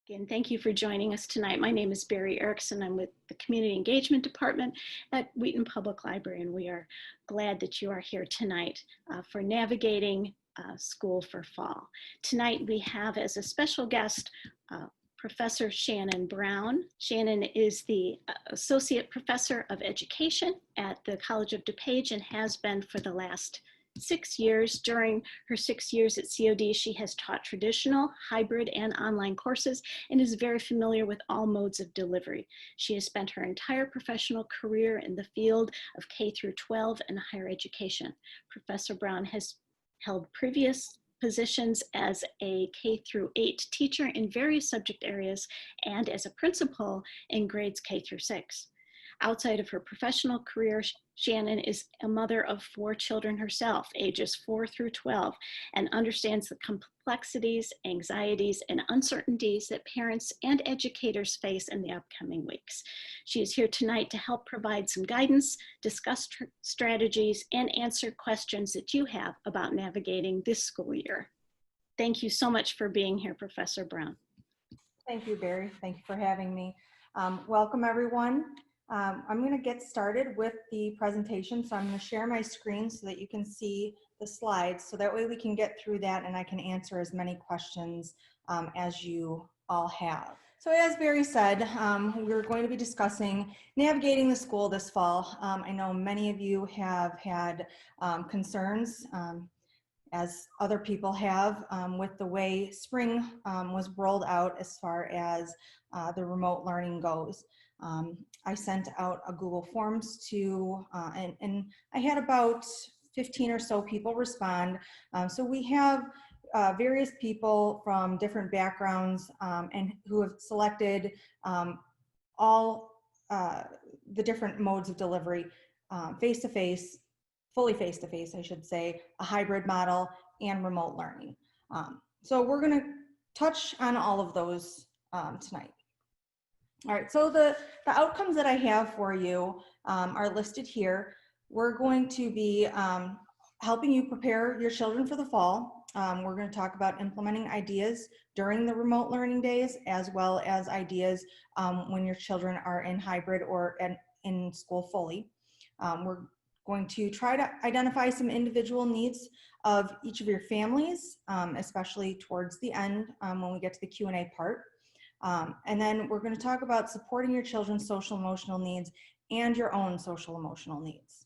Again, thank you for joining us tonight. My name is Barry Erickson. I'm with the Community Engagement Department at Wheaton Public Library, and we are glad that you are here tonight for navigating school for fall. Tonight we have as a special guest Professor Shannon Brown. Shannon is the Associate Professor of Education at the College of DuPage and has been for the last 6 years. During her 6 years at COD, she has taught traditional, hybrid, and online courses and is very familiar with all modes of delivery. She has spent her entire professional career in the field of K through 12 and higher education. Professor Brown has held previous positions as a K through 8 teacher in various subject areas and as a principal in grades K through 6. Outside of her professional career, Shannon is a mother of 4 children herself, ages 4 through 12, and understands the complexities, anxieties, and uncertainties that parents and educators face in the upcoming weeks. She is here tonight to help provide some guidance, discuss strategies, and answer questions that you have about navigating this school year. Thank you so much for being here, Professor Brown. Thank you, Barry. Thank you for having me. Welcome, everyone. I'm going to get started with the presentation. So I'm going to share my screen so that you can see the slides. So that way we can get through that and I can answer as many questions as you all have. So as Barry said, we're going to be discussing navigating the school this fall. I know many of you have had concerns, as other people have, with the way spring was rolled out as far as the remote learning goes. I sent out a Google Forms to, and I had about 15 or so people respond. So we have various people from different backgrounds and who have selected all the different modes of delivery, face-to-face, fully face-to-face, I should say, a hybrid model, and remote learning. So we're going to touch on all of those tonight. All right, so the outcomes that I have for you are listed here. We're going to be helping you prepare your children for the fall. We're going to talk about implementing ideas during the remote learning days, as well as ideas when your children are in hybrid or in school fully. We're going to try to identify some individual needs of each of your families, especially towards the end when we get to the Q&A part. And then we're going to talk about supporting your children's social emotional needs and your own social emotional needs.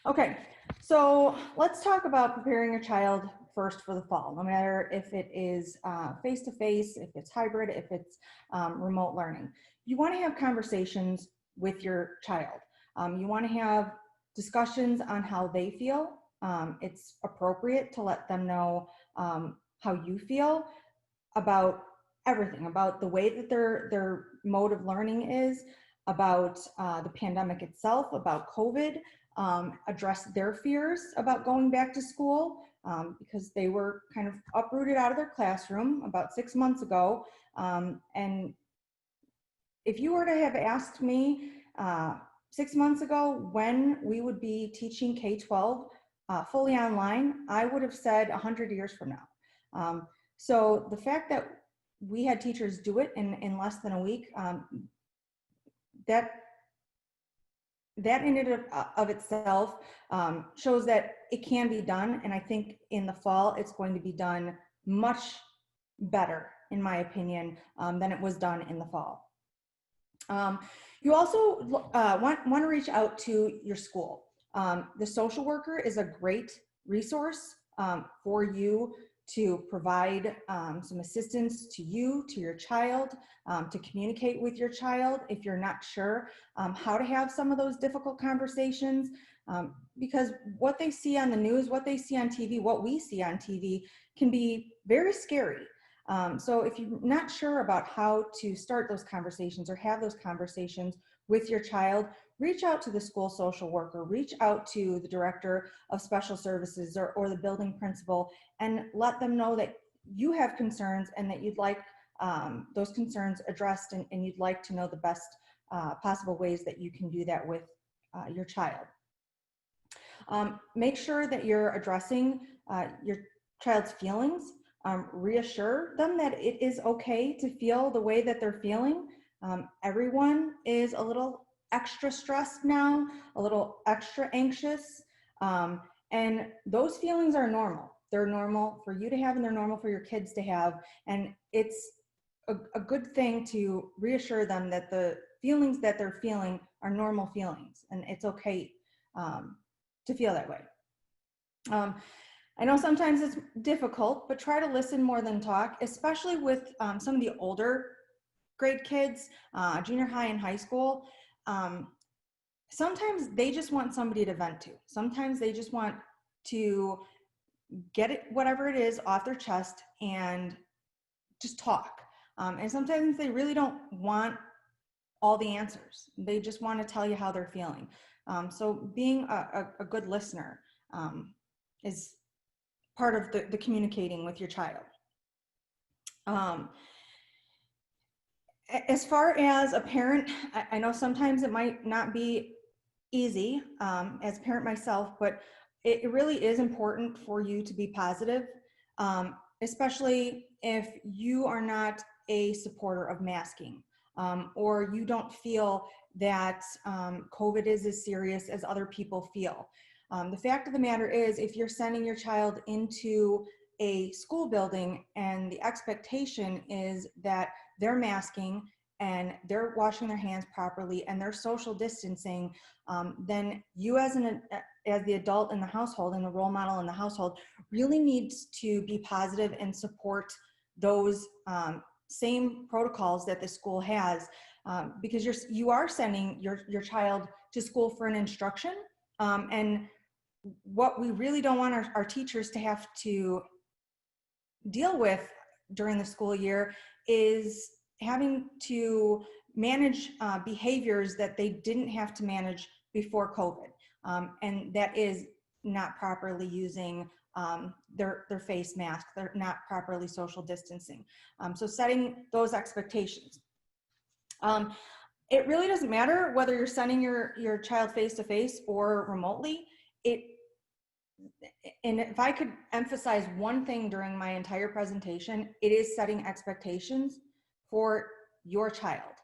Okay, so let's talk about preparing your child first for the fall, no matter if it is face-to-face, if it's hybrid, if it's remote learning. You want to have conversations with your child. You want to have discussions on how they feel. It's appropriate to let them know how you feel about everything, about the way that their mode of learning is, about the pandemic itself, about COVID, address their fears about going back to school because they were kind of uprooted out of their classroom about 6 months ago. And if you were to have asked me 6 months ago when we would be teaching K-12 fully online, I would have said 100 years from now. So the fact that we had teachers do it in less than a week, that in and of itself shows that it can be done. And I think in the fall, it's going to be done much better, in my opinion, than it was done in the fall. You also want to reach out to your school. The social worker is a great resource for you to provide some assistance to you, to your child, to communicate with your child if you're not sure how to have some of those difficult conversations, because what they see on the news, what they see on TV, what we see on TV can be very scary. So if you're not sure about how to start those conversations or have those conversations with your child, reach out to the school social worker, reach out to the director of special services or the building principal, and let them know that you have concerns and that you'd like those concerns addressed and you'd like to know the best possible ways that you can do that with your child. Make sure that you're addressing your child's feelings. reassure them that it is okay to feel the way that they're feeling. Everyone is a little extra stressed now, a little extra anxious, and those feelings are normal. They're normal for you to have, and they're normal for your kids to have. And it's a good thing to reassure them that the feelings that they're feeling are normal feelings, and it's okay to feel that way. I know sometimes it's difficult, but try to listen more than talk, especially with some of the older grade kids, junior high and high school. Sometimes they just want somebody to vent to. Sometimes they just want to get it, whatever it is, off their chest and just talk. And sometimes they really don't want all the answers. They just want to tell you how they're feeling. So being a good listener is part of the communicating with your child. As far as a parent, I know sometimes it might not be easy as a parent myself, but it really is important for you to be positive, especially if you are not a supporter of masking, or you don't feel that COVID is as serious as other people feel. The fact of the matter is, if you're sending your child into a school building and the expectation is that they're masking and they're washing their hands properly and they're social distancing, then you as the adult in the household and the role model in the household really needs to be positive and support those same protocols that the school has, because you are sending your child to school for an instruction, and what we really don't want our teachers to have to deal with during the school year is having to manage behaviors that they didn't have to manage before COVID. And that is not properly using their face mask. They're not properly social distancing. So setting those expectations. It really doesn't matter whether you're sending your child face-to-face or remotely. And if I could emphasize one thing during my entire presentation, it is setting expectations for your child.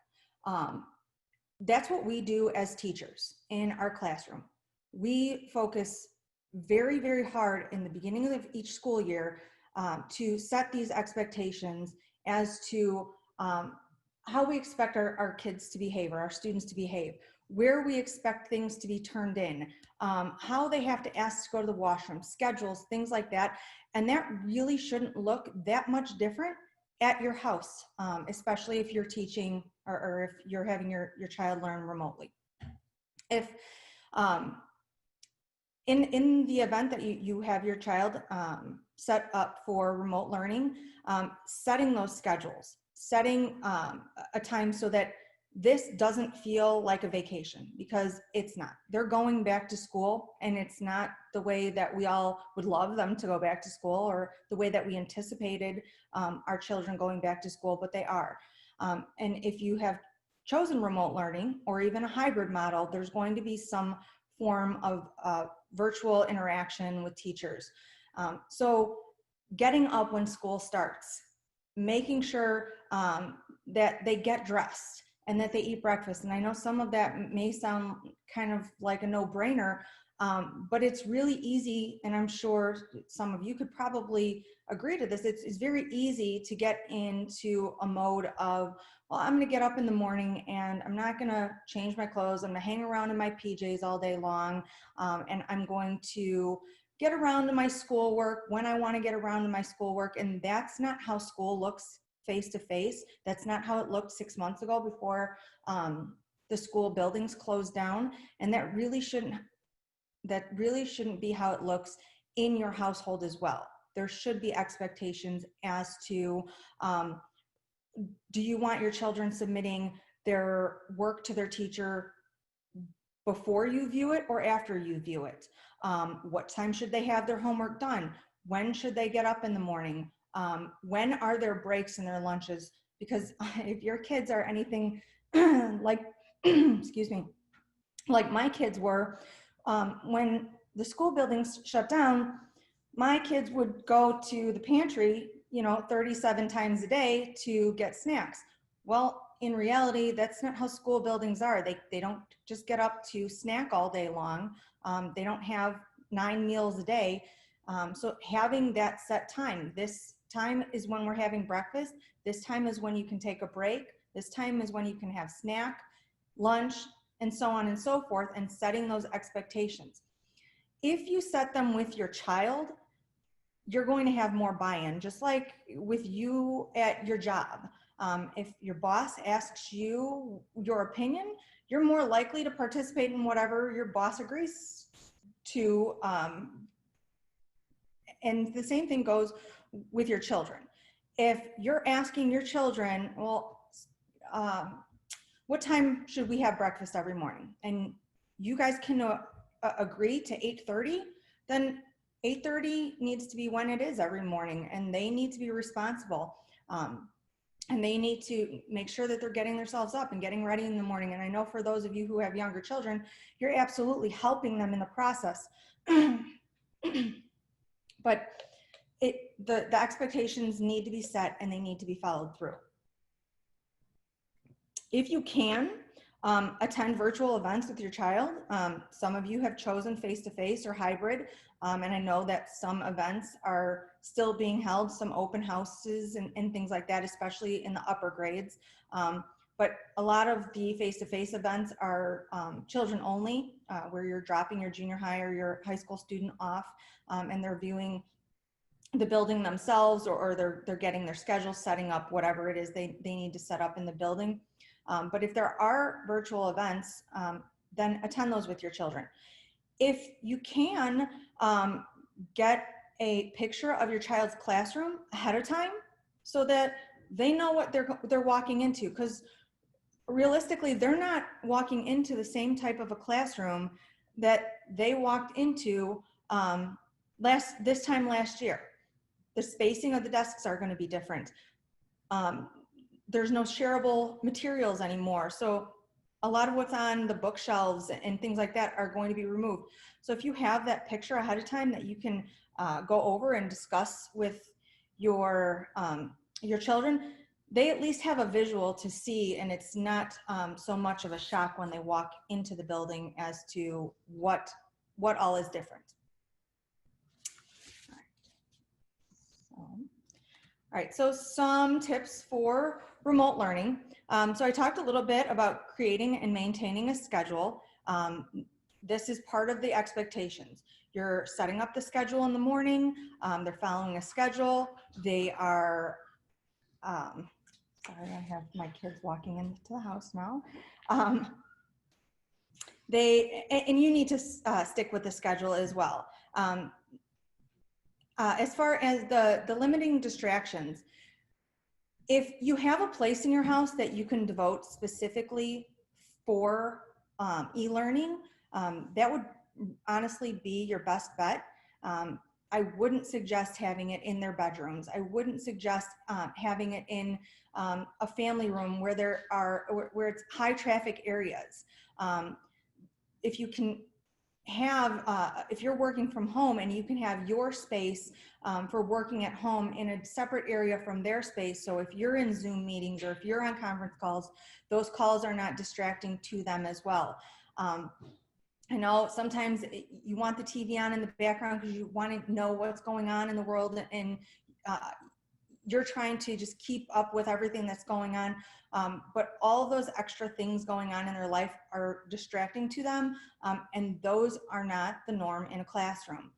That's what we do as teachers in our classroom. We focus very, very hard in the beginning of each school year to set these expectations as to how we expect our kids to behave, or our students to behave, where we expect things to be turned in, how they have to ask to go to the washroom, schedules, things like that. And that really shouldn't look that much different at your house, especially if you're teaching or if you're having your child learn remotely. If in the event that you have your child set up for remote learning, setting those schedules, setting a time so that this doesn't feel like a vacation, because it's not. They're going back to school, and it's not the way that we all would love them to go back to school, or the way that we anticipated our children going back to school, but they are. And if you have chosen remote learning or even a hybrid model, there's going to be some form of virtual interaction with teachers. So getting up when school starts, making sure that they get dressed and that they eat breakfast. And I know some of that may sound kind of like a no-brainer, but it's really easy, and I'm sure some of you could probably agree to this. It's very easy to get into a mode of, well, I'm gonna get up in the morning and I'm not gonna change my clothes. I'm gonna hang around in my PJs all day long, and I'm going to get around to my schoolwork when I wanna get around to my schoolwork. And that's not how school looks face-to-face. That's not how it looked 6 months ago before the school buildings closed down. And that really shouldn't be how it looks in your household as well. There should be expectations as to, do you want your children submitting their work to their teacher before you view it or after you view it? What time should they have their homework done? When should they get up in the morning? When are their breaks and their lunches? Because if your kids are anything like, excuse me, like my kids were, when the school buildings shut down, my kids would go to the pantry 37 times a day to get snacks. Well, in reality, that's not how school buildings are. They don't just get up to snack all day long. They don't have 9 meals a day. So having that set time, this time is when we're having breakfast. This time is when you can take a break. This time is when you can have snack, lunch, and so on and so forth, and setting those expectations. If you set them with your child, you're going to have more buy-in, just like with you at your job. If your boss asks you your opinion, you're more likely to participate in whatever your boss agrees to. And the same thing goes with your children. If you're asking your children, well, what time should we have breakfast every morning? And you guys can agree to 8:30, then 8:30 needs to be when it is every morning, and they need to be responsible. And they need to make sure that they're getting themselves up and getting ready in the morning. And I know for those of you who have younger children, you're absolutely helping them in the process. But the expectations need to be set and they need to be followed through. If you can, attend virtual events with your child. Some of you have chosen face-to-face or hybrid, and I know that some events are still being held, some open houses and things like that, especially in the upper grades. But a lot of the face-to-face events are children only, where you're dropping your junior high or your high school student off, and they're viewing the building themselves, or they're getting their schedule, setting up whatever it is they need to set up in the building. But if there are virtual events, then attend those with your children. If you can, get a picture of your child's classroom ahead of time so that they know what they're walking into, because realistically, they're not walking into the same type of a classroom that they walked into this time last year. The spacing of the desks are going to be different. There's no shareable materials anymore. So a lot of what's on the bookshelves and things like that are going to be removed. So if you have that picture ahead of time that you can go over and discuss with your children, they at least have a visual to see, and it's not so much of a shock when they walk into the building as to what all is different. All right, so some tips for remote learning. So I talked a little bit about creating and maintaining a schedule. This is part of the expectations. You're setting up the schedule in the morning. They're following a schedule. They are, sorry, I have my kids walking into the house now. And you need to stick with the schedule as well. As far as the limiting distractions, if you have a place in your house that you can devote specifically for e-learning, that would honestly be your best bet. I wouldn't suggest having it in their bedrooms. I wouldn't suggest having it in a family room where it's high traffic areas. If you can have, if you're working from home and you can have your space for working at home in a separate area from their space. So if you're in Zoom meetings or if you're on conference calls, those calls are not distracting to them as well. I know sometimes you want the TV on in the background because you want to know what's going on in the world, and you're trying to just keep up with everything that's going on. But all of those extra things going on in their life are distracting to them, and those are not the norm in a classroom.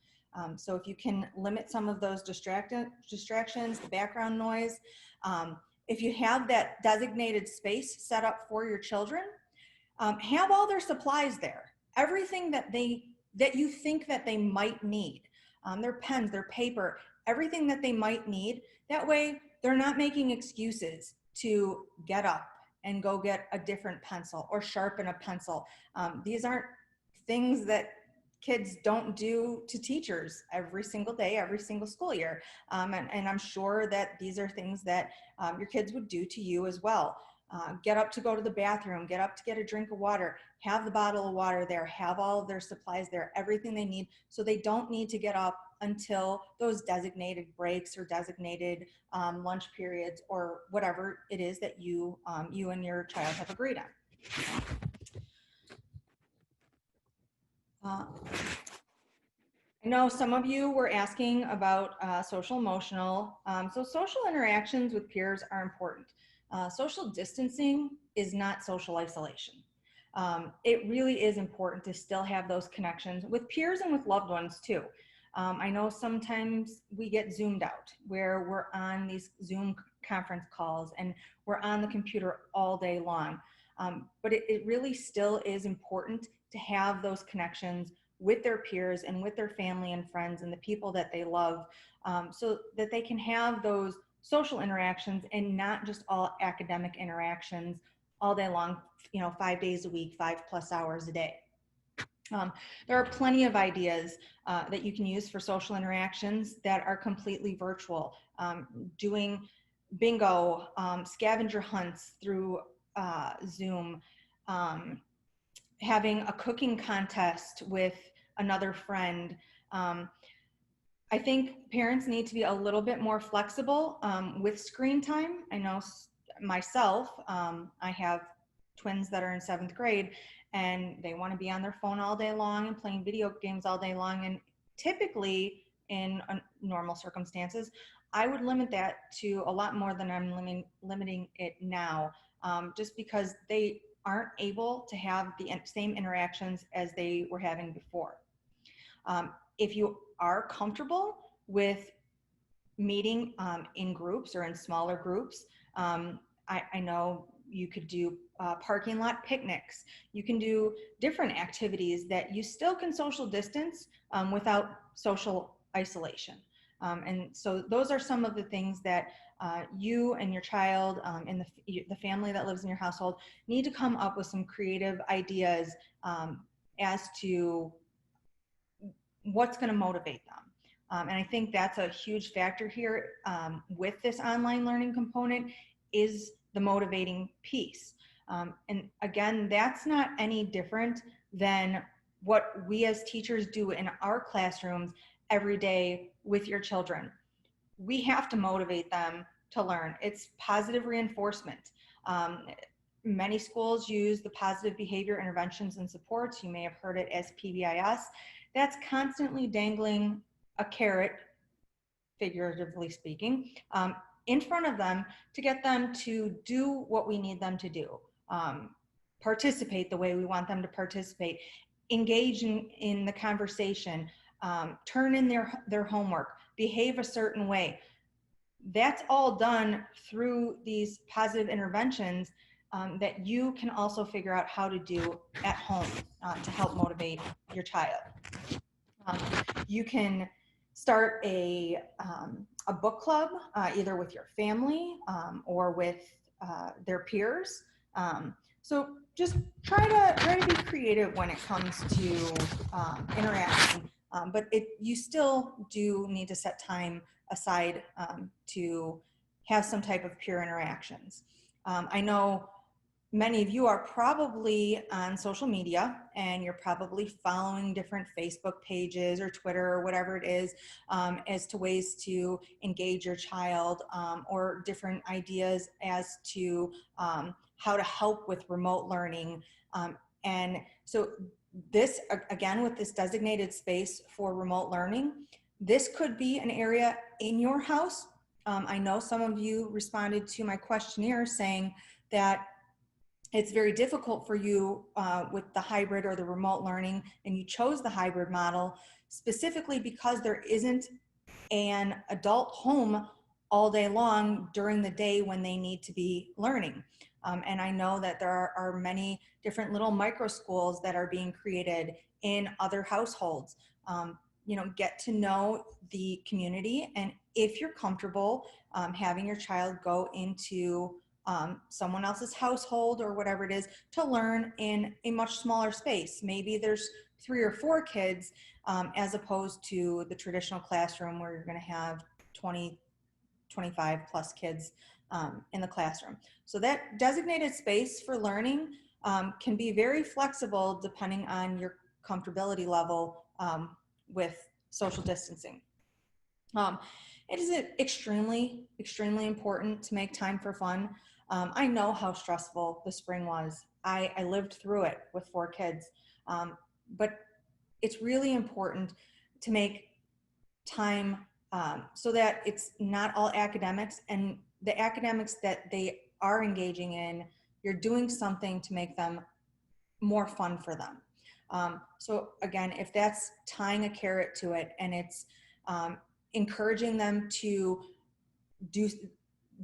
So if you can limit some of those distractions, the background noise, if you have that designated space set up for your children, have all their supplies there. Everything that you think that they might need, their pens, their paper, everything that they might need. That way they're not making excuses to get up and go get a different pencil or sharpen a pencil. These aren't things that kids don't do to teachers every single day, every single school year. And I'm sure that these are things that your kids would do to you as well. get up to go to the bathroom, get up to get a drink of water, have the bottle of water there, have all of their supplies there, everything they need, so they don't need to get up until those designated breaks or designated lunch periods or whatever it is that you and your child have agreed on. I know some of you were asking about social emotional. So social interactions with peers are important. Social distancing is not social isolation. It really is important to still have those connections with peers and with loved ones too. I know sometimes we get zoomed out where we're on these Zoom conference calls and we're on the computer all day long. But it really still is important to have those connections with their peers and with their family and friends and the people that they love, so that they can have those social interactions and not just all academic interactions all day long, 5 days a week, 5+ hours a day. There are plenty of ideas that you can use for social interactions that are completely virtual. Doing bingo, scavenger hunts through Zoom, having a cooking contest with another friend. I think parents need to be a little bit more flexible with screen time. I know myself, I have twins that are in 7th grade and they want to be on their phone all day long and playing video games all day long. And typically in normal circumstances, I would limit that to a lot more than I'm limiting it now, just because they aren't able to have the same interactions as they were having before. If you are comfortable with meeting in groups or in smaller groups, I know you could do parking lot picnics. You can do different activities that you still can social distance without social isolation. And so those are some of the things that you and your child and the family that lives in your household need to come up with some creative ideas as to what's going to motivate them. And I think that's a huge factor here with this online learning component is the motivating piece. And again, that's not any different than what we as teachers do in our classrooms every day with your children. We have to motivate them to learn. It's positive reinforcement. Many schools use the positive behavior interventions and supports. You may have heard it as PBIS. That's constantly dangling a carrot, figuratively speaking, in front of them to get them to do what we need them to do. Participate the way we want them to participate, engage in the conversation, turn in their homework, behave a certain way. That's all done through these positive interventions that you can also figure out how to do at home to help motivate your child. You can start a book club either with your family or with their peers. So just try to be creative when it comes to interacting, but you still do need to set time aside to have some type of peer interactions. I know many of you are probably on social media and you're probably following different Facebook pages or Twitter or whatever it is as to ways to engage your child or different ideas as to how to help with remote learning. And so this, again, with this designated space for remote learning, this could be an area in your house. I know some of you responded to my questionnaire saying that it's very difficult for you with the hybrid or the remote learning, and you chose the hybrid model specifically because there isn't an adult home all day long during the day when they need to be learning. And I know that there are many different little micro schools that are being created in other households. Get to know the community, and if you're comfortable having your child go into someone else's household or whatever it is to learn in a much smaller space. Maybe there's 3 or 4 kids as opposed to the traditional classroom where you're going to have 20, 25 plus kids in the classroom. So that designated space for learning can be very flexible depending on your comfortability level with social distancing. It is extremely, extremely important to make time for fun. I know how stressful the spring was. I lived through it with 4 kids, but it's really important to make time so that it's not all academics, and the academics that they are engaging in, you're doing something to make them more fun for them. So again, if that's tying a carrot to it and it's encouraging them to do,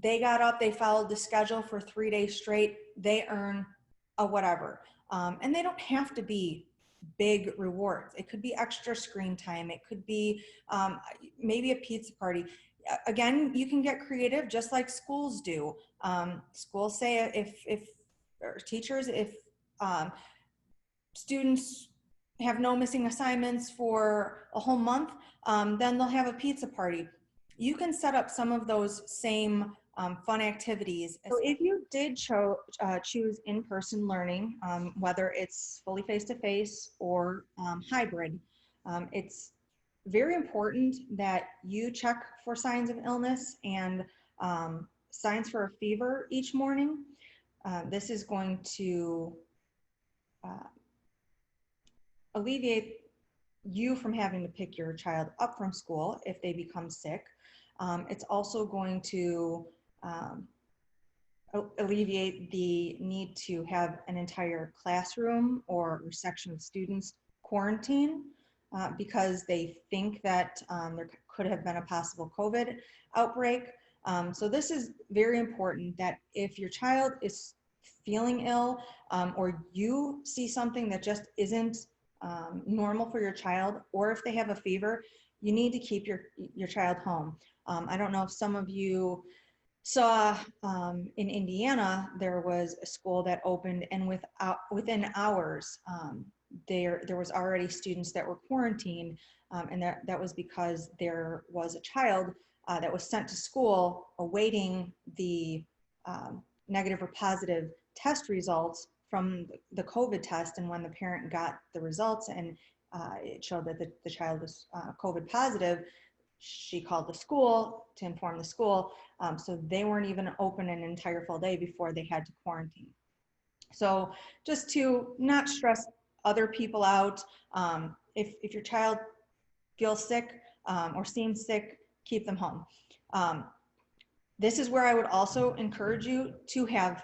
they got up, they followed the schedule for 3 days straight, they earn a whatever. And they don't have to be big rewards. It could be extra screen time. It could be maybe a pizza party. Again, you can get creative just like schools do. Schools say if or teachers, if students have no missing assignments for a whole month, then they'll have a pizza party. You can set up some of those same fun activities. So if you did choose in-person learning, whether it's fully face-to-face or hybrid, it's very important that you check for signs of illness and signs for a fever each morning. This is going to alleviate you from having to pick your child up from school if they become sick. It's also going to alleviate the need to have an entire classroom or section of students quarantine because they think that there could have been a possible COVID outbreak. So this is very important, that if your child is feeling ill or you see something that just isn't normal for your child, or if they have a fever, you need to keep your child home. I don't know if some of you saw in Indiana, there was a school that opened, and within hours, there was already students that were quarantined, and that was because there was a child that was sent to school awaiting the negative or positive test results from the COVID test. And when the parent got the results and it showed that the child was COVID positive, she called the school to inform the school. So they weren't even open an entire full day before they had to quarantine. So just to not stress other people out, if your child feels sick or seems sick, keep them home. This is where I would also encourage you to have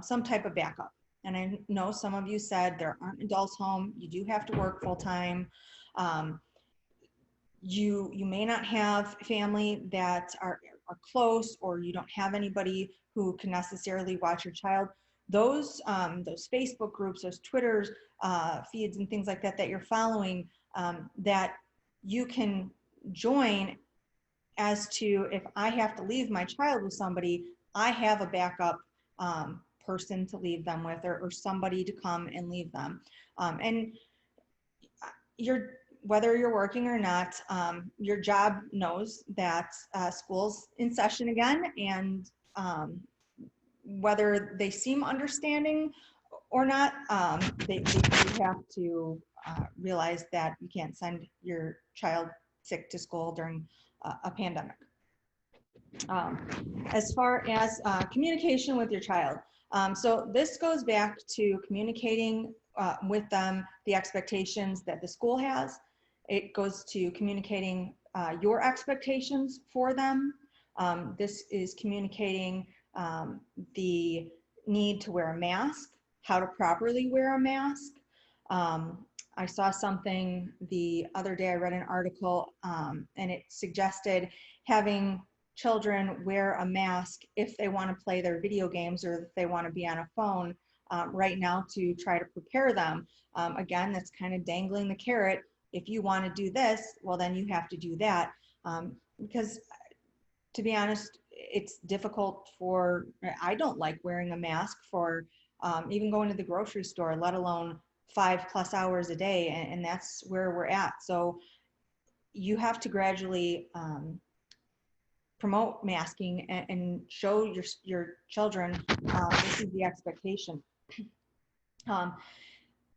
some type of backup. And I know some of you said there aren't adults home, you do have to work full time. You may not have family that are close, or you don't have anybody who can necessarily watch your child. Those Facebook groups, those Twitter feeds and things like that you're following, that you can join, as to if I have to leave my child with somebody, I have a backup person to leave them with, or somebody to come and leave them. And whether you're working or not, your job knows that school's in session again, and whether they seem understanding or not, they do have to realize that you can't send your child sick to school during a pandemic. As far as communication with your child, so this goes back to communicating with them the expectations that the school has. It goes to communicating your expectations for them. This is communicating the need to wear a mask, how to properly wear a mask. I saw something the other day, I read an article, and it suggested having children wear a mask if they want to play their video games, or if they want to be on a phone right now, to try to prepare them. Again, that's kind of dangling the carrot. If you want to do this, well, then you have to do that. Because to be honest, it's difficult I don't like wearing a mask for even going to the grocery store, let alone 5+ hours a day. And that's where we're at. So you have to gradually promote masking and show your children this is the expectation.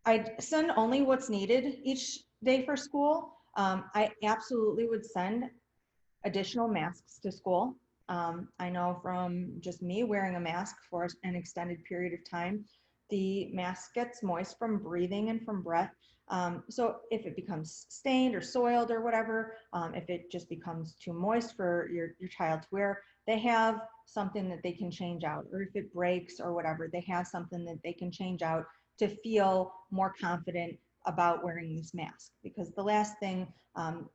I send only what's needed each day for school. I absolutely would send additional masks to school. I know from just me wearing a mask for an extended period of time, the mask gets moist from breathing and from breath. So if it becomes stained or soiled or whatever, if it just becomes too moist for your child to wear, they have something that they can change out. Or if it breaks or whatever, they have something that they can change out to feel more confident about wearing this mask. Because the last thing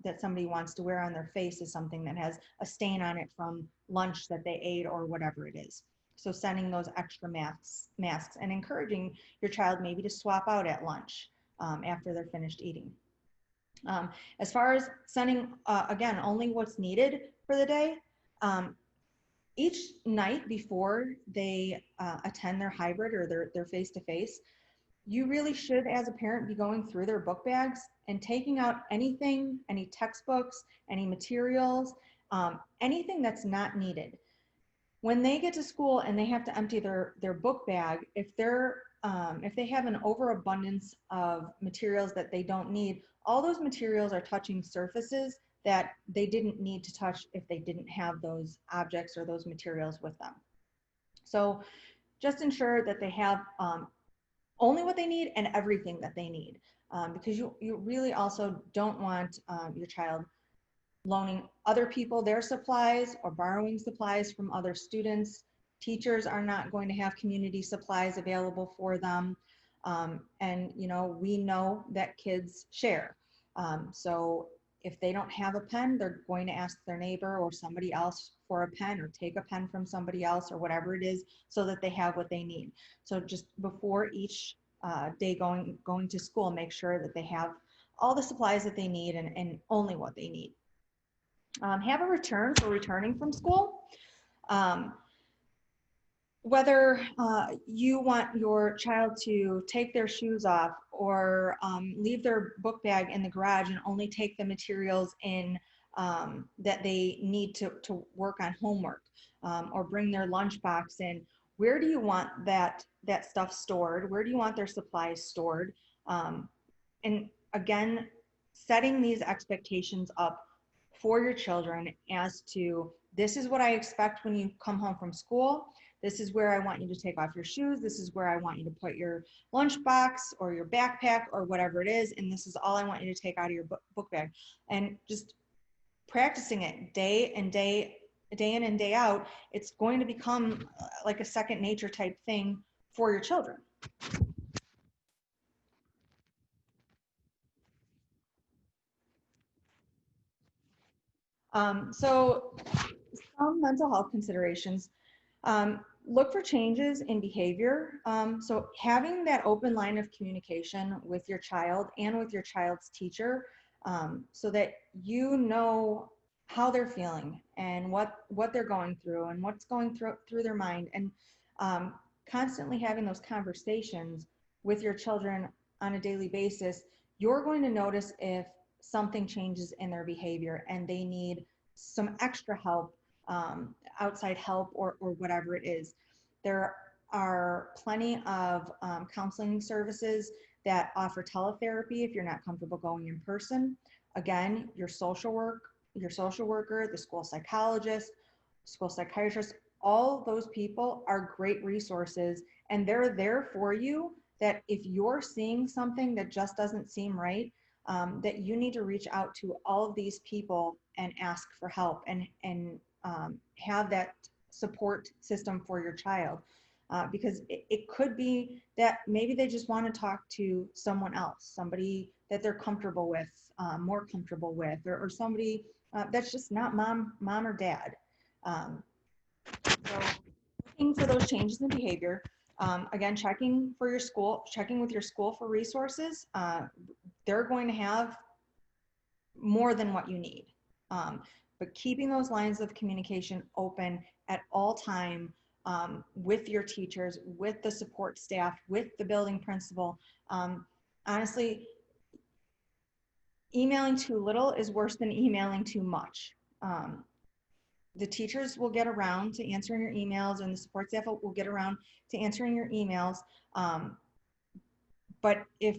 that somebody wants to wear on their face is something that has a stain on it from lunch that they ate or whatever it is. So sending those extra masks and encouraging your child maybe to swap out at lunch after they're finished eating. As far as sending, again, only what's needed for the day, each night before they attend their hybrid or their face-to-face, you really should, as a parent, be going through their book bags and taking out anything, any textbooks, any materials, anything that's not needed. When they get to school and they have to empty their book bag, if they have an overabundance of materials that they don't need, all those materials are touching surfaces that they didn't need to touch if they didn't have those objects or those materials with them. So just ensure that they have only what they need and everything that they need, because you really also don't want your child loaning other people their supplies or borrowing supplies from other students. Teachers are not going to have community supplies available for them. And we know that kids share. So if they don't have a pen, they're going to ask their neighbor or somebody else for a pen, or take a pen from somebody else or whatever it is, so that they have what they need. So just before each day going to school, make sure that they have all the supplies that they need and only what they need. Have a return for returning from school. Whether you want your child to take their shoes off or leave their book bag in the garage and only take the materials in that they need to work on homework, or bring their lunchbox in, where do you want that stuff stored? Where do you want their supplies stored? And again, setting these expectations up for your children as to, this is what I expect when you come home from school. This is where I want you to take off your shoes. This is where I want you to put your lunchbox or your backpack or whatever it is. And this is all I want you to take out of your book bag. And just practicing it day in and day out, it's going to become like a second nature type thing for your children. So some mental health considerations. Look for changes in behavior. So having that open line of communication with your child and with your child's teacher, so that you know how they're feeling and what they're going through and what's going through their mind, and constantly having those conversations with your children on a daily basis. You're going to notice if something changes in their behavior and they need some extra help, outside help or whatever it is. There are plenty of counseling services that offer teletherapy if you're not comfortable going in person. Again, your social worker, the school psychologist, school psychiatrist, all those people are great resources, and they're there for you, that if you're seeing something that just doesn't seem right, that you need to reach out to all of these people and ask for help and have that support system for your child. Because it could be that maybe they just want to talk to someone else, somebody that they're comfortable with, more comfortable with, or somebody that's just not mom or dad. So looking for those changes in behavior. Again, checking with your school for resources. They're going to have more than what you need. But keeping those lines of communication open at all time, with your teachers, with the support staff, with the building principal. Honestly, emailing too little is worse than emailing too much. the teachers will get around to answering your emails, and the support staff will get around to answering your emails. But if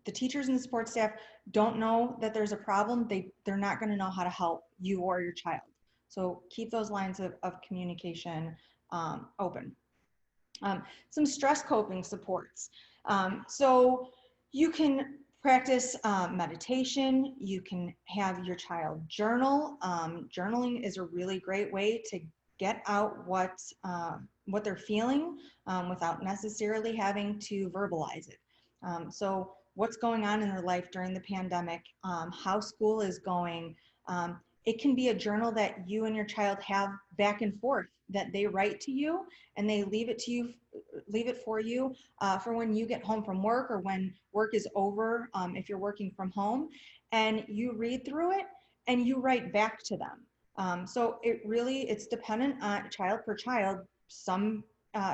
the teachers and the support staff don't know that there's a problem, they're not going to know how to help you or your child. So keep those lines of communication open. Some stress coping supports. So you can practice meditation. You can have your child journal. Journaling is a really great way to get out what they're feeling without necessarily having to verbalize it. So what's going on in their life during the pandemic, how school is going. It can be a journal that you and your child have back and forth, that they write to you and they leave it for you for when you get home from work or when work is over, if you're working from home, and you read through it and you write back to them. So it's dependent on child per child. Some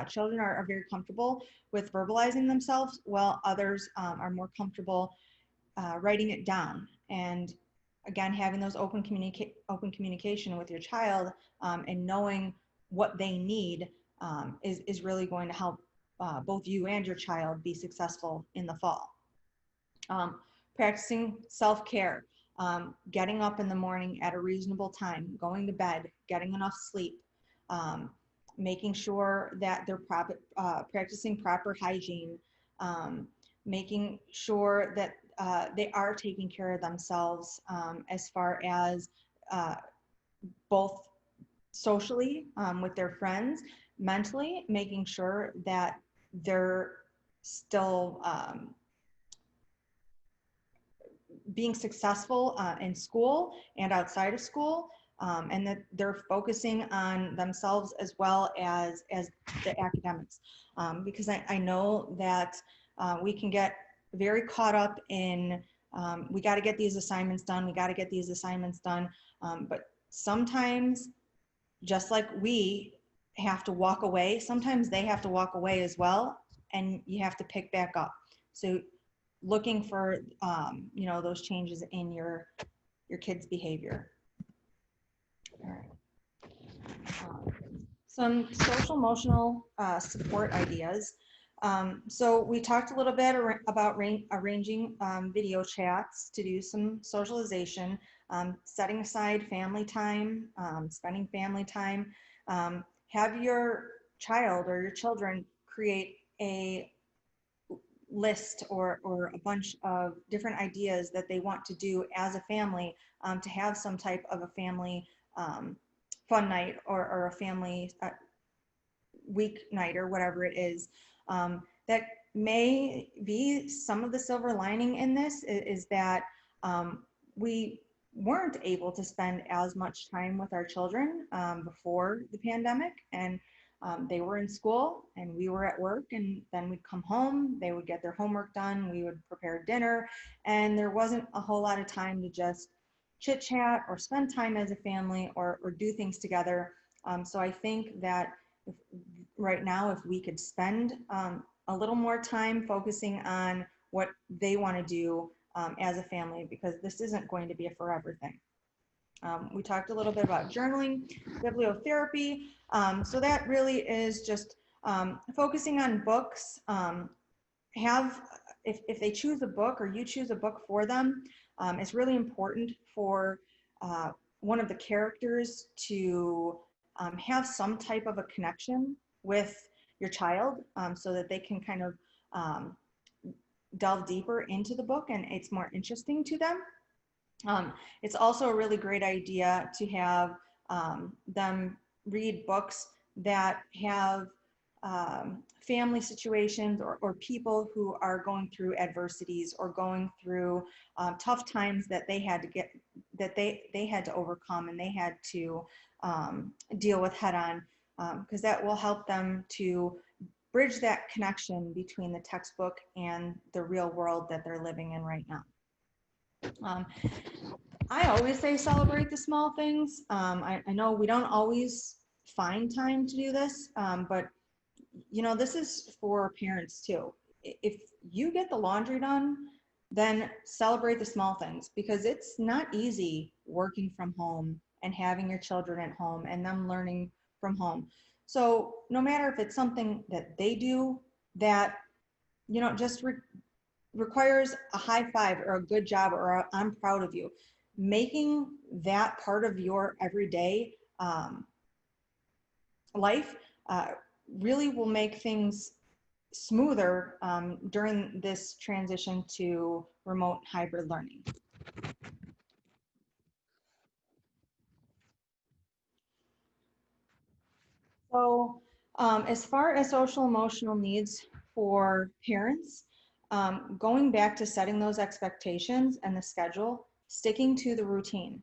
children are very comfortable with verbalizing themselves, while others are more comfortable writing it down. And again, having those open communication with your child and knowing what they need is really going to help both you and your child be successful in the fall. Practicing self-care, getting up in the morning at a reasonable time, going to bed, getting enough sleep, making sure that they're practicing proper hygiene, making sure that they are taking care of themselves as far as both socially with their friends, mentally, making sure that they're still being successful in school and outside of school, and that they're focusing on themselves as well as the academics. Because I know that we can get very caught up in, we got to get these assignments done, but sometimes, just like we have to walk away, sometimes they have to walk away as well, and you have to pick back up. So looking for those changes in your kids' behavior. All right. Some social emotional support ideas. So we talked a little bit about arranging video chats to do some socialization, setting aside family time, spending family time. Have your child or your children create a list or a bunch of different ideas that they want to do as a family, to have some type of a family fun night or a family week night or whatever it is. That may be some of the silver lining in this is that we weren't able to spend as much time with our children before the pandemic, and they were in school and we were at work, and then we'd come home, they would get their homework done, we would prepare dinner, and there wasn't a whole lot of time to just chit chat or spend time as a family or do things together. So I think that right now, if we could spend a little more time focusing on what they want to do as a family, because this isn't going to be a forever thing. We talked a little bit about journaling, bibliotherapy. So that really is just focusing on books. If they choose a book or you choose a book for them, it's really important for one of the characters to have some type of a connection with your child, so that they can kind of delve deeper into the book and it's more interesting to them. It's also a really great idea to have them read books that have family situations or people who are going through adversities or going through tough times that they had to overcome and they had to deal with head on, because that will help them to bridge that connection between the textbook and the real world that they're living in right now. I always say celebrate the small things. I know we don't always find time to do this, but this is for parents too. If you get the laundry done, then celebrate the small things, because it's not easy working from home and having your children at home and them learning from home. So no matter if it's something that they do that, just requires a high five or a good job or a, I'm proud of you, making that part of your everyday life really will make things smoother during this transition to remote hybrid learning. So as far as social emotional needs for parents, going back to setting those expectations and the schedule, sticking to the routine.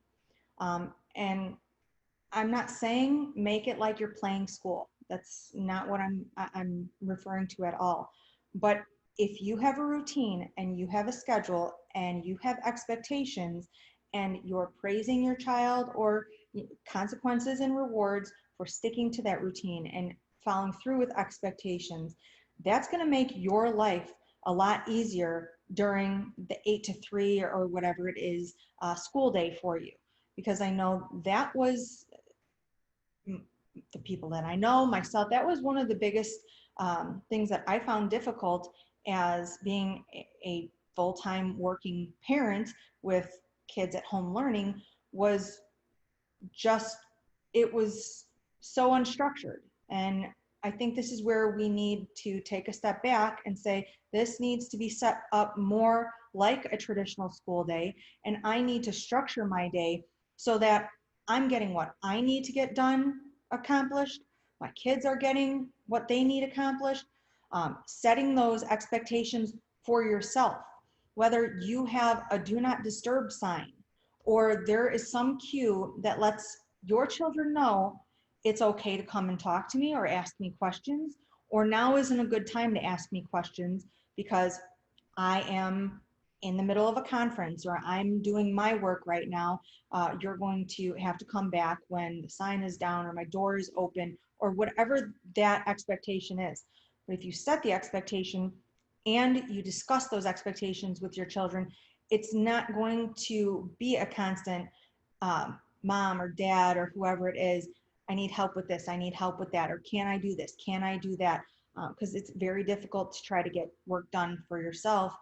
And I'm not saying make it like you're playing school. That's not what I'm referring to at all. But if you have a routine and you have a schedule and you have expectations and you're praising your child or consequences and rewards for sticking to that routine and following through with expectations, that's going to make your life a lot easier during the 8 to 3 or whatever it is school day for you. Because I know that was the people that I know, myself, that was one of the biggest things that I found difficult as being a full-time working parent with kids at home learning was just, it was so unstructured. And I think this is where we need to take a step back and say, this needs to be set up more like a traditional school day. And I need to structure my day so that I'm getting what I need to get done, accomplished. My kids are getting what they need accomplished. Setting those expectations for yourself, whether you have a do not disturb sign or there is some cue that lets your children know it's okay to come and talk to me or ask me questions, or now isn't a good time to ask me questions because I am in the middle of a conference or I'm doing my work right now. You're going to have to come back when the sign is down or my door is open or whatever that expectation is. But if you set the expectation and you discuss those expectations with your children, it's not going to be a constant mom or dad or whoever it is, I need help with this, I need help with that, or can I do this, can I do that? Because it's very difficult to try to get work done for yourself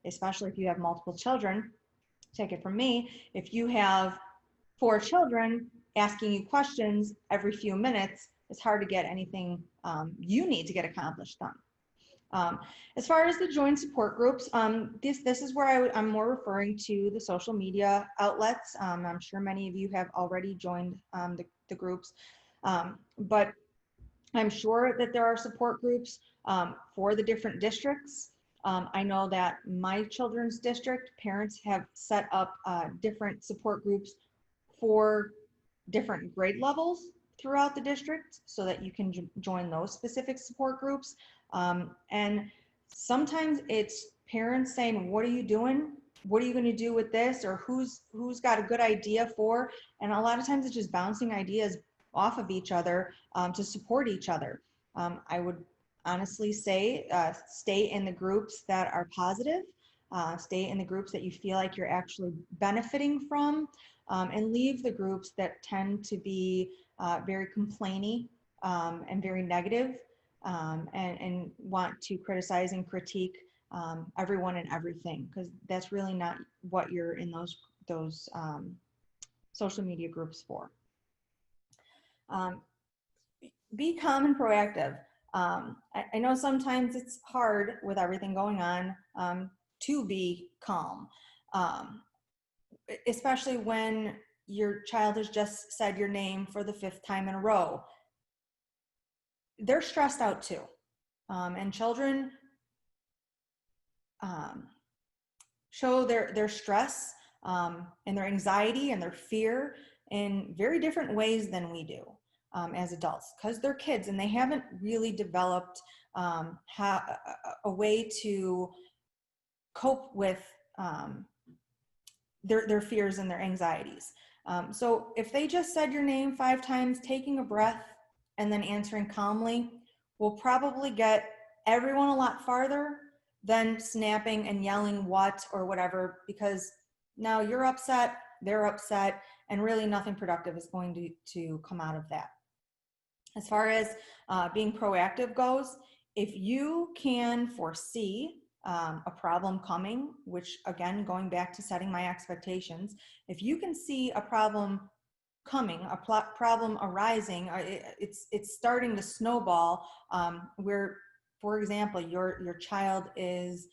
especially if you have multiple children. Take it from me, if you have 4 children asking you questions every few minutes, it's hard to get anything you need to get accomplished done. As far as the joint support groups, this is where I'm more referring to the social media outlets. I'm sure many of you have already joined the groups, but I'm sure that there are support groups for the different districts. I know that my children's district, parents have set up different support groups for different grade levels throughout the district so that you can join those specific support groups. And sometimes it's parents saying, what are you doing? What are you going to do with this? Or who's got a good idea for? And a lot of times it's just bouncing ideas off of each other to support each other. I would honestly say stay in the groups that are positive, stay in the groups that you feel like you're actually benefiting from, and leave the groups that tend to be very complainy and very negative and want to criticize and critique everyone and everything, because that's really not what you're in those social media groups for. Be calm and proactive. I know sometimes it's hard with everything going on to be calm, especially when your child has just said your name for the 5th time in a row. They're stressed out too. And children show their stress and their anxiety and their fear in very different ways than we do as adults, because they're kids and they haven't really developed a way to cope with their fears and their anxieties. So if they just said your name 5 times, taking a breath and then answering calmly will probably get everyone a lot farther than snapping and yelling what or whatever, because now you're upset, they're upset, and really nothing productive is going to come out of that. As far as being proactive goes, if you can foresee a problem coming, which again, going back to setting my expectations, if you can see a problem coming, a problem arising, it's starting to snowball, where, for example, your child is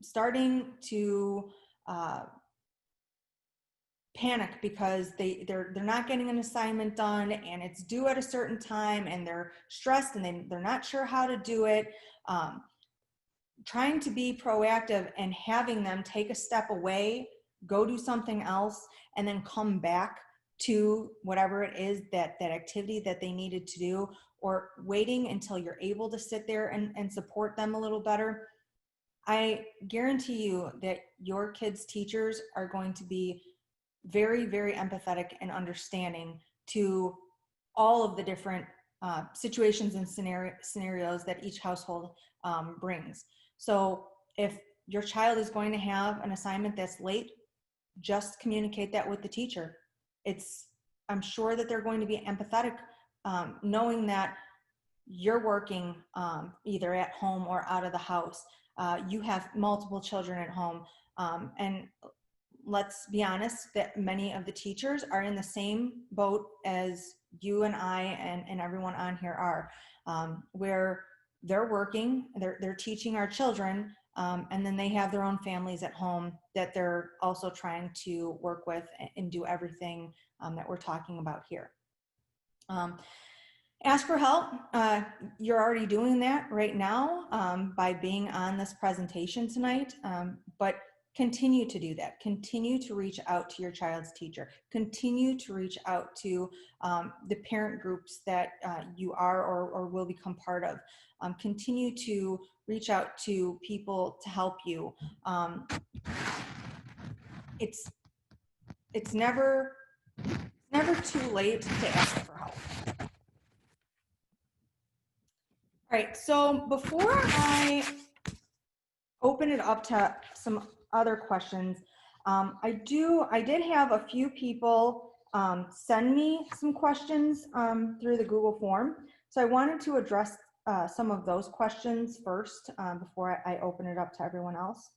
starting to panic because they're not getting an assignment done and it's due at a certain time and they're stressed and they're not sure how to do it. Trying to be proactive and having them take a step away, go do something else, and then come back to whatever it is, that activity that they needed to do, or waiting until you're able to sit there and support them a little better. I guarantee you that your kids' teachers are going to be very, very empathetic and understanding to all of the different situations and scenarios that each household brings. So if your child is going to have an assignment that's late, just communicate that with the teacher. I'm sure that they're going to be empathetic, knowing that you're working either at home or out of the house. You have multiple children at home, and let's be honest that many of the teachers are in the same boat as you and I and everyone on here are, where they're working, they're teaching our children, and then they have their own families at home that they're also trying to work with and do everything that we're talking about here. Ask for help. You're already doing that right now by being on this presentation tonight, but continue to do that. Continue to reach out to your child's teacher. Continue to reach out to the parent groups that you are or will become part of. Continue to reach out to people to help you. It's never too late to ask for help. All right, so before I open it up to some other questions, I did have a few people send me some questions through the Google form. So I wanted to address some of those questions first before I open it up to everyone else.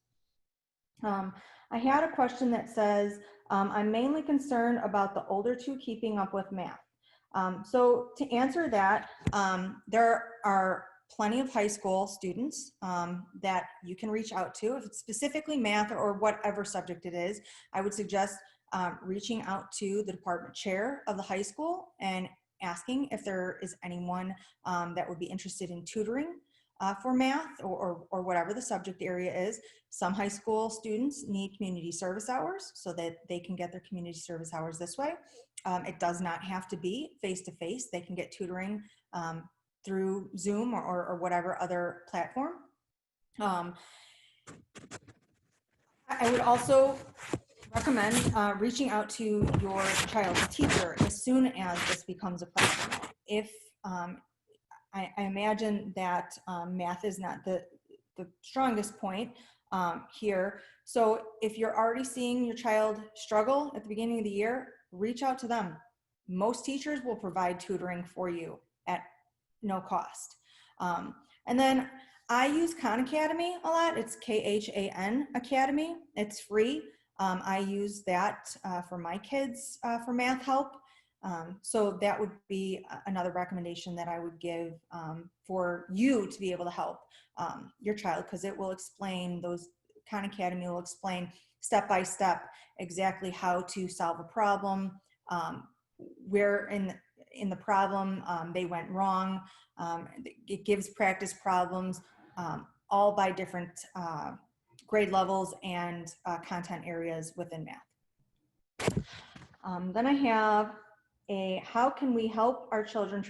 I had a question that says, I'm mainly concerned about the older two keeping up with math. So to answer that, there are plenty of high school students that you can reach out to. If it's specifically math or whatever subject it is, I would suggest reaching out to the department chair of the high school and asking if there is anyone that would be interested in tutoring for math or whatever the subject area is. Some high school students need community service hours so that they can get their community service hours this way. It does not have to be face-to-face. They can get tutoring through Zoom or whatever other platform. I would also recommend reaching out to your child's teacher as soon as this becomes a problem. If I imagine that math is not the strongest point here. So if you're already seeing your child struggle at the beginning of the year, reach out to them. Most teachers will provide tutoring for you at no cost. And then I use Khan Academy a lot. It's Khan Academy. It's free. I use that for my kids for math help. So that would be another recommendation that I would give for you to be able to help your child, because it will explain, Khan Academy will explain step by step exactly how to solve a problem, where in the problem they went wrong. It gives practice problems all by different grade levels and content areas within math. Then I have how can we help our children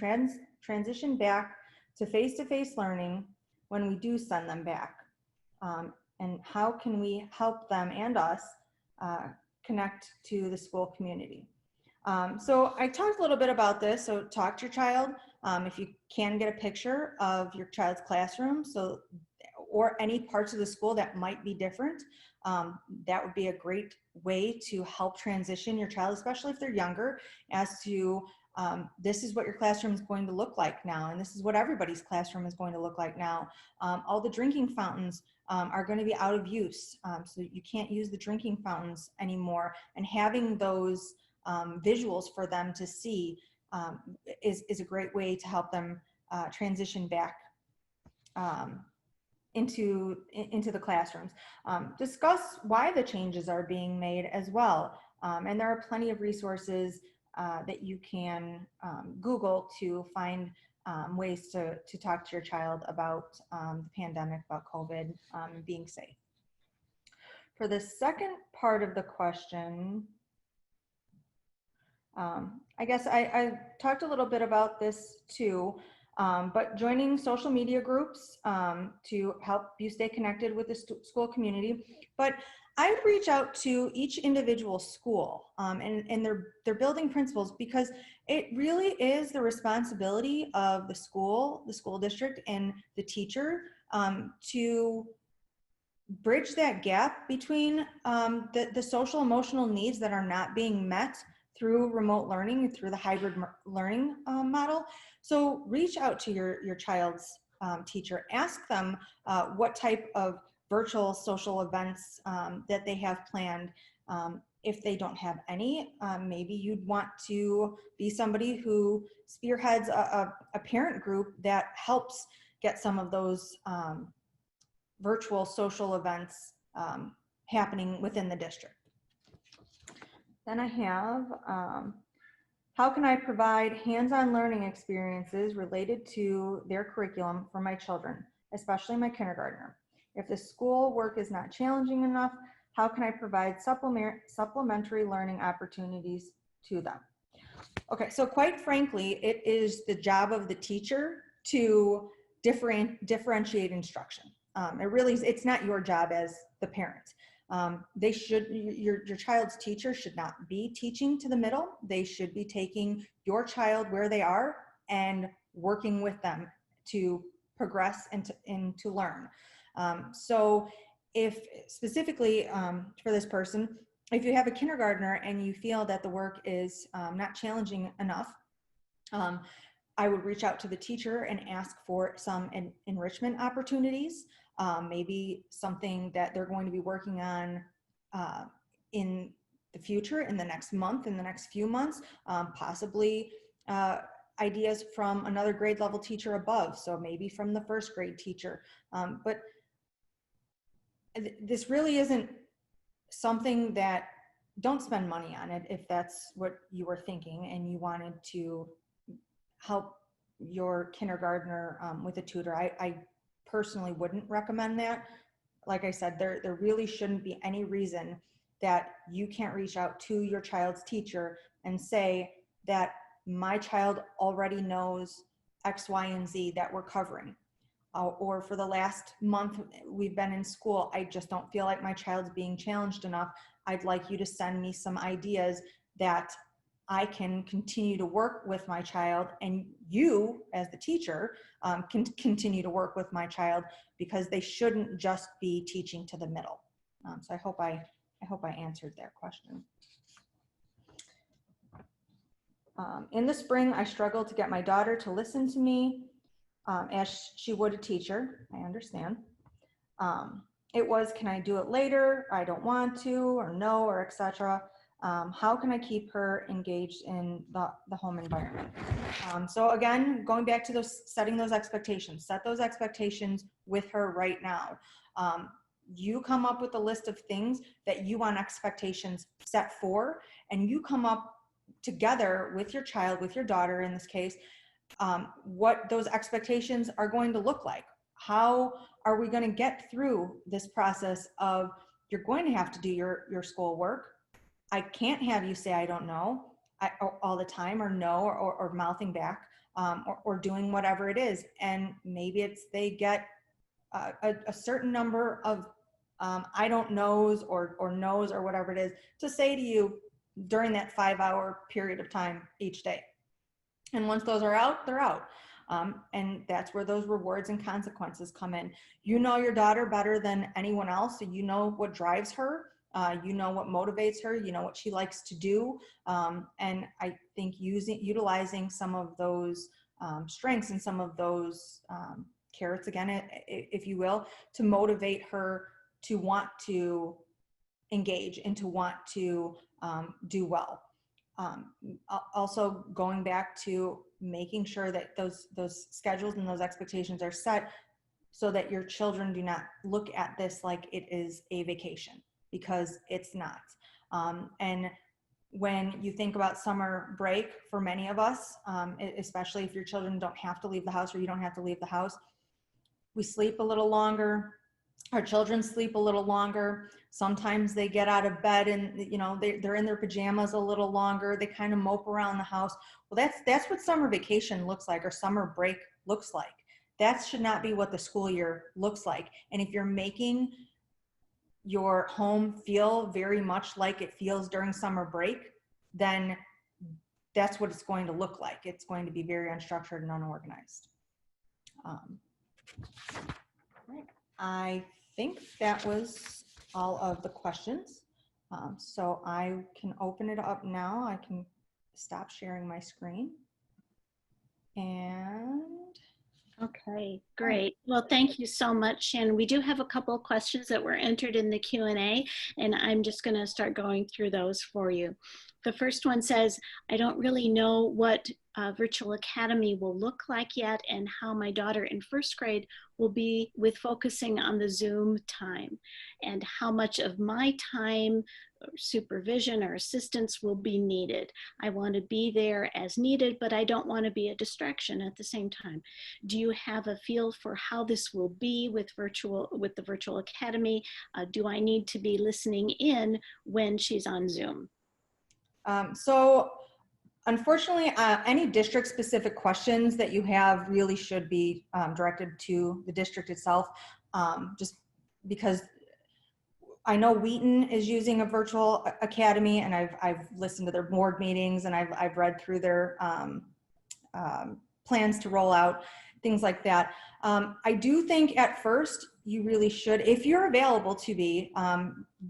transition back to face-to-face learning when we do send them back? And how can we help them and us connect to the school community? So I talked a little bit about this. So talk to your child. If you can get a picture of your child's classroom, or any parts of the school that might be different. that would be a great way to help transition your child, especially if they're younger, as to this is what your classroom is going to look like now, and this is what everybody's classroom is going to look like now. All the drinking fountains are going to be out of use, so you can't use the drinking fountains anymore, and having those visuals for them to see is a great way to help them transition back into the classrooms. Discuss why the changes are being made as well. And there are plenty of resources that you can Google to find ways to talk to your child about the pandemic, about COVID, and being safe. For the second part of the question, I guess I talked a little bit about this too, but joining social media groups to help you stay connected with the school community. But I would reach out to each individual school and their building principals, because it really is the responsibility of the school district, and the teacher to bridge that gap between the social emotional needs that are not being met through remote learning, through the hybrid learning model. So reach out to your child's teacher, ask them what type of virtual social events that they have planned. If they don't have any, maybe you'd want to be somebody who spearheads a parent group that helps get some of those virtual social events happening within the district. Then I have, how can I provide hands-on learning experiences related to their curriculum for my children, especially my kindergartner? If the school work is not challenging enough, how can I provide supplementary learning opportunities to them? Okay, so quite frankly, it is the job of the teacher to differentiate instruction. It really is, it's not your job as the parent. Your child's teacher should not be teaching to the middle. They should be taking your child where they are and working with them to progress and to learn. So if specifically for this person, if you have a kindergartner and you feel that the work is not challenging enough, I would reach out to the teacher and ask for some enrichment opportunities, maybe something that they're going to be working on in the future, in the next month, in the next few months, possibly ideas from another grade level teacher above, so maybe from the first grade teacher. But this really isn't something that, don't spend money on it if that's what you were thinking and you wanted to help your kindergartner with a tutor. I personally wouldn't recommend that. Like I said, there really shouldn't be any reason that you can't reach out to your child's teacher and say that my child already knows X, Y, and Z that we're covering. Or for the last month we've been in school, I just don't feel like my child's being challenged enough. I'd like you to send me some ideas that I can continue to work with my child, and you as the teacher can continue to work with my child, because they shouldn't just be teaching to the middle. So I hope I answered that question. In the spring, I struggled to get my daughter to listen to me as she would a teacher. I understand. It was, can I do it later? I don't want to, or no, or etc. How can I keep her engaged in the home environment? So again, going back to setting those expectations, set those expectations with her right now. You come up with a list of things that you want expectations set for, and you come up together with your child, with your daughter in this case, what those expectations are going to look like. How are we going to get through this process of, you're going to have to do your schoolwork. I can't have you say, I don't know, all the time, or no, or mouthing back, or doing whatever it is. And maybe it's, they get a certain number of I don't knows or knows or whatever it is to say to you during that 5-hour period of time each day. And once those are out, they're out. And that's where those rewards and consequences come in. You know your daughter better than anyone else, so you know what drives her. You know what motivates her, you know what she likes to do. And I think utilizing some of those strengths and some of those carrots, again, if you will, to motivate her to want to engage and to want to do well. Also going back to making sure that those schedules and those expectations are set so that your children do not look at this like it is a vacation, because it's not. And when you think about summer break, for many of us, especially if your children don't have to leave the house or you don't have to leave the house, we sleep a little longer. Our children sleep a little longer. Sometimes they get out of bed and, you know, they're in their pajamas a little longer. They kind of mope around the house. Well, that's what summer vacation looks like, or summer break looks like. That should not be what the school year looks like. And if you're making your home feel very much like it feels during summer break, then that's what it's going to look like. It's going to be very unstructured and unorganized. Right. I think that was all of the questions. So I can open it up now. I can stop sharing my screen. And okay, great. Well, thank you so much, Shannon. We do have a couple of questions that were entered in the Q&A, and I'm just going to start going through those for you. The first one says, I don't really know what virtual academy will look like yet, and how my daughter in first grade will be with focusing on the Zoom time, and how much of my time or supervision or assistance will be needed. I want to be there as needed, but I don't want to be a distraction at the same time. Do you have a feel for how this will be with the virtual academy? Do I need to be listening in when she's on Zoom? So unfortunately, any district specific questions that you have really should be directed to the district itself, just because I know Wheaton is using a virtual academy, and I've listened to their board meetings, and I've read through their plans to roll out, things like that. I do think at first you really should, if you're available to be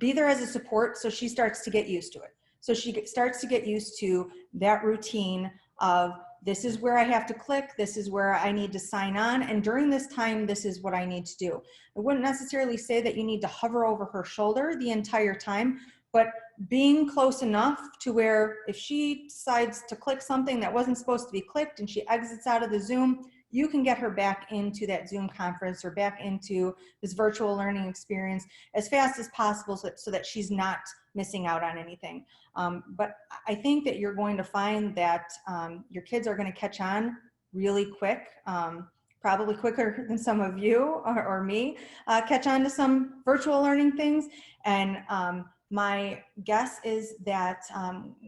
there as a support, so she starts to get used to it. So she starts to get used to that routine of, this is where I have to click, this is where I need to sign on, and during this time, this is what I need to do. I wouldn't necessarily say that you need to hover over her shoulder the entire time, but being close enough to where if she decides to click something that wasn't supposed to be clicked and she exits out of the Zoom, you can get her back into that Zoom conference or back into this virtual learning experience as fast as possible, so that she's not missing out on anything. But I think that you're going to find that your kids are going to catch on really quick, probably quicker than some of you or me catch on to some virtual learning things. And my guess is that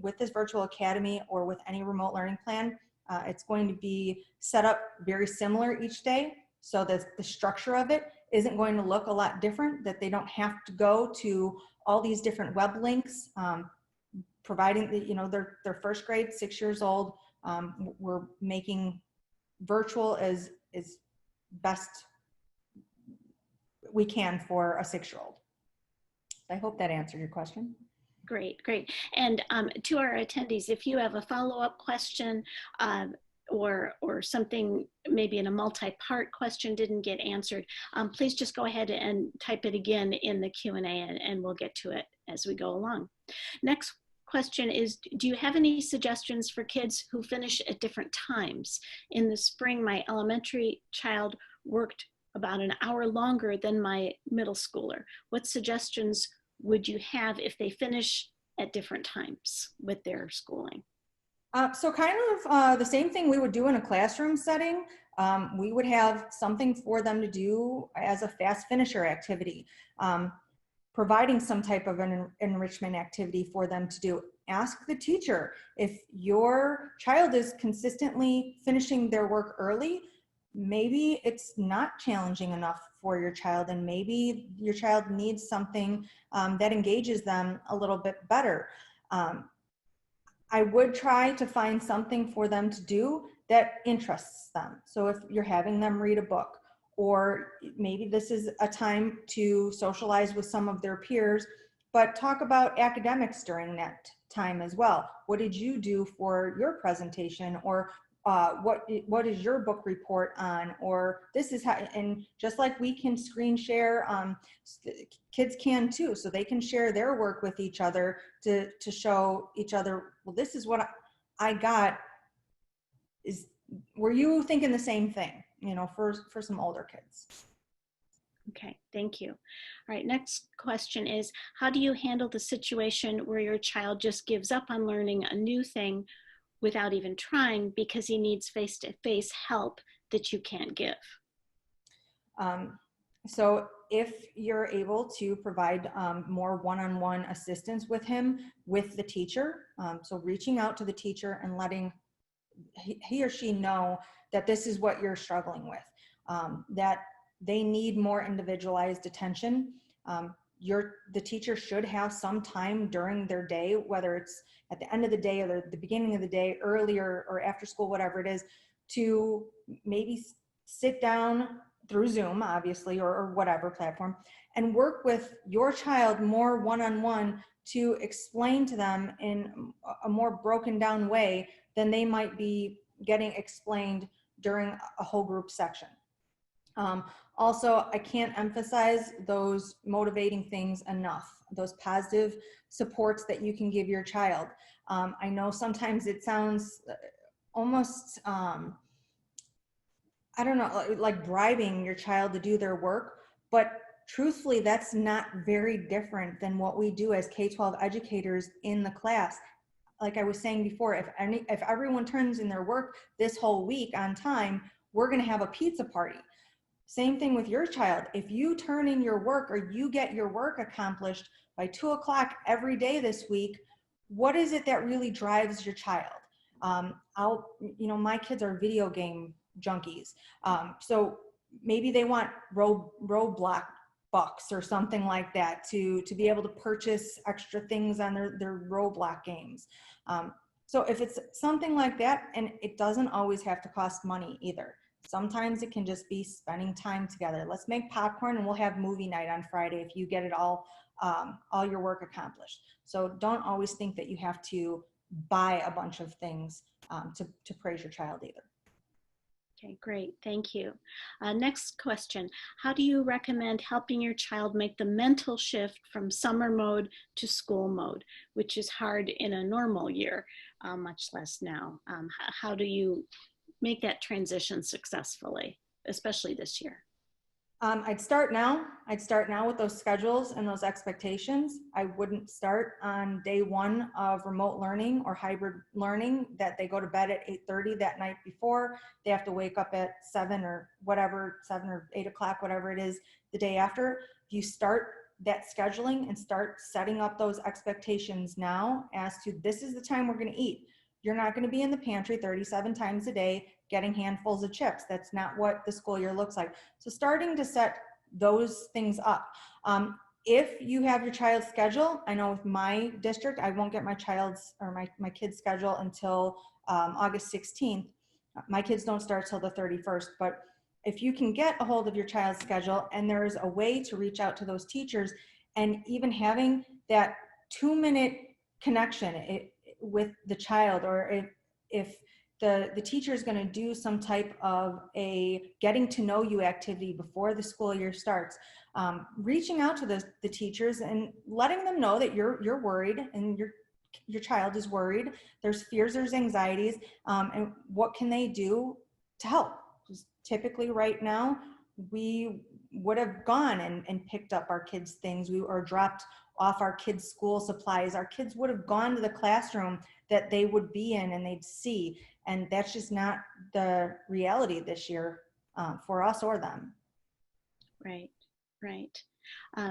with this virtual academy or with any remote learning plan, it's going to be set up very similar each day, so that the structure of it isn't going to look a lot different, that they don't have to go to all these different web links, providing that, you know, they're first grade, 6 years old. We're making virtual as best we can for a 6-year-old. I hope that answered your question. Great, great. And to our attendees, if you have a follow-up question or something maybe in a multi-part question didn't get answered, please just go ahead and type it again in the Q&A, and we'll get to it as we go along. Next question is, do you have any suggestions for kids who finish at different times? In the spring, my elementary child worked about an hour longer than my middle schooler. What suggestions would you have if they finish at different times with their schooling? So kind of the same thing we would do in a classroom setting. We would have something for them to do as a fast finisher activity, providing some type of an enrichment activity for them to do. Ask the teacher if your child is consistently finishing their work early. Maybe it's not challenging enough for your child, and maybe your child needs something that engages them a little bit better. I would try to find something for them to do that interests them. So if you're having them read a book, or maybe this is a time to socialize with some of their peers, but talk about academics during that time as well. What did you do for your presentation? Or what is your book report on? Or this is how, and just like we can screen share, kids can too. So they can share their work with each other to show each other, well, this is what I got. Were you thinking the same thing, you know, for some older kids? Okay, thank you. All right, next question is, how do you handle the situation where your child just gives up on learning a new thing without even trying because he needs face-to-face help that you can't give? So if you're able to provide more one-on-one assistance with him, with the teacher, so reaching out to the teacher and letting he or she know that this is what you're struggling with, that they need more individualized attention. The teacher should have some time during their day, whether it's at the end of the day or the beginning of the day, earlier or after school, whatever it is, to maybe sit down through Zoom, obviously, or whatever platform, and work with your child more one-on-one to explain to them in a more broken down way than they might be getting explained during a whole group section. Also, I can't emphasize those motivating things enough, those positive supports that you can give your child. I know sometimes it sounds almost, I don't know, like bribing your child to do their work, but truthfully, that's not very different than what we do as K-12 educators in the class. Like I was saying before, if everyone turns in their work this whole week on time, we're going to have a pizza party. Same thing with your child. If you turn in your work or you get your work accomplished by 2 o'clock every day this week, what is it that really drives your child? My kids are video game junkies. So maybe they want Roblox bucks or something like that to be able to purchase extra things on their Roblox games. So if it's something like that, and it doesn't always have to cost money either. Sometimes it can just be spending time together. Let's make popcorn and we'll have movie night on Friday if you get it all your work accomplished. So don't always think that you have to buy a bunch of things to praise your child either. Okay, great, thank you. Next question, how do you recommend helping your child make the mental shift from summer mode to school mode, which is hard in a normal year, much less now? How do you make that transition successfully, especially this year? I'd start now with those schedules and those expectations. I wouldn't start on day one of remote learning or hybrid learning that they go to bed at 8:30 that night before. They have to wake up at 7 or 8 o'clock, whatever it is, the day after. If you start that scheduling and start setting up those expectations now as to this is the time we're going to eat. You're not going to be in the pantry 37 times a day getting handfuls of chips. That's not what the school year looks like. So starting to set those things up. If you have your child's schedule, I know with my district, I won't get my child's or my kid's schedule until August 16th. My kids don't start till the 31st, but if you can get a hold of your child's schedule and there's a way to reach out to those teachers and even having that 2-minute connection with the child, or if the teacher is going to do some type of a getting to know you activity before the school year starts, reaching out to the teachers and letting them know that you're worried and your child is worried. There's fears, there's anxieties, and what can they do to help? Because typically right now, we would have gone and picked up our kids' things, or dropped off our kids' school supplies. Our kids would have gone to the classroom that they would be in and they'd see. And that's just not the reality this year for us or them. Right, right.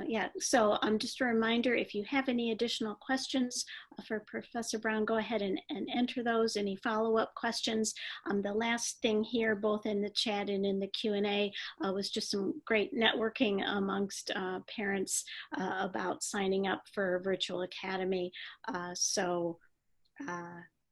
Yeah, so just a reminder, if you have any additional questions for Professor Brown, go ahead and enter those, any follow-up questions. The last thing here, both in the chat and in the Q&A, was just some great networking amongst parents about signing up for Virtual Academy.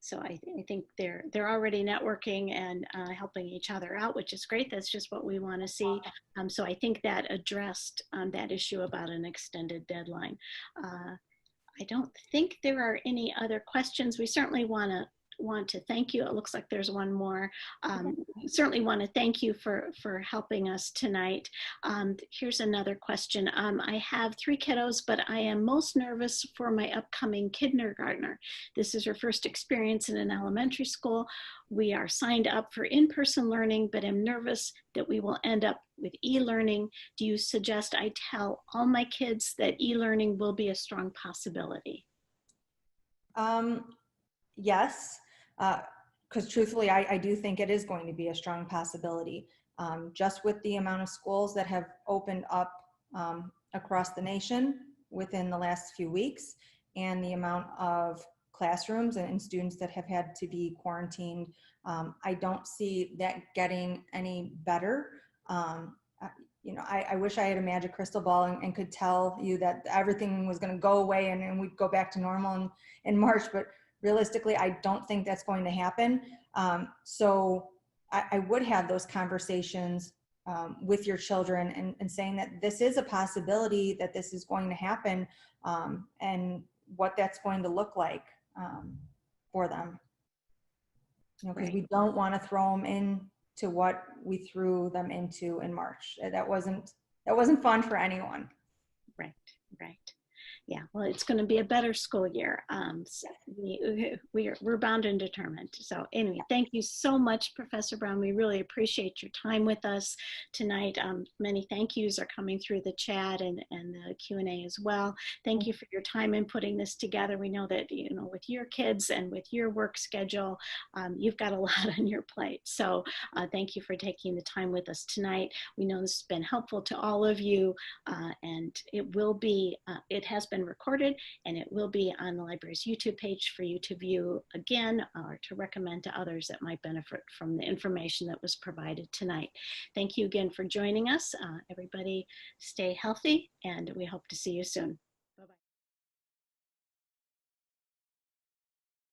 So I think they're already networking and helping each other out, which is great. That's just what we want to see. So I think that addressed that issue about an extended deadline. I don't think there are any other questions. We certainly want to thank you. It looks like there's one more. Certainly want to thank you for helping us tonight. Here's another question. I have 3 kiddos, but I am most nervous for my upcoming kindergartner. This is her first experience in an elementary school. We are signed up for in-person learning, but I'm nervous that we will end up with e-learning. Do you suggest I tell all my kids that e-learning will be a strong possibility? Yes, because truthfully, I do think it is going to be a strong possibility. Just with the amount of schools that have opened up across the nation within the last few weeks, and the amount of classrooms and students that have had to be quarantined, I don't see that getting any better. I wish I had a magic crystal ball and could tell you that everything was going to go away and we'd go back to normal in March, but realistically, I don't think that's going to happen. So I would have those conversations with your children and saying that this is a possibility, that this is going to happen, and what that's going to look like for them. Because we don't want to throw them into what we threw them into in March. That wasn't fun for anyone. Right. Yeah, well, it's going to be a better school year. So we're bound and determined. So anyway, thank you so much, Professor Brown. We really appreciate your time with us tonight. Many thank yous are coming through the chat and the Q&A as well. Thank you for your time in putting this together. We know that, with your kids and with your work schedule, you've got a lot on your plate. So thank you for taking the time with us tonight. We know this has been helpful to all of you, and it has been recorded, and it will be on the library's YouTube page for you to view again or to recommend to others that might benefit from the information that was provided tonight. Thank you again for joining us. Everybody stay healthy, and we hope to see you soon.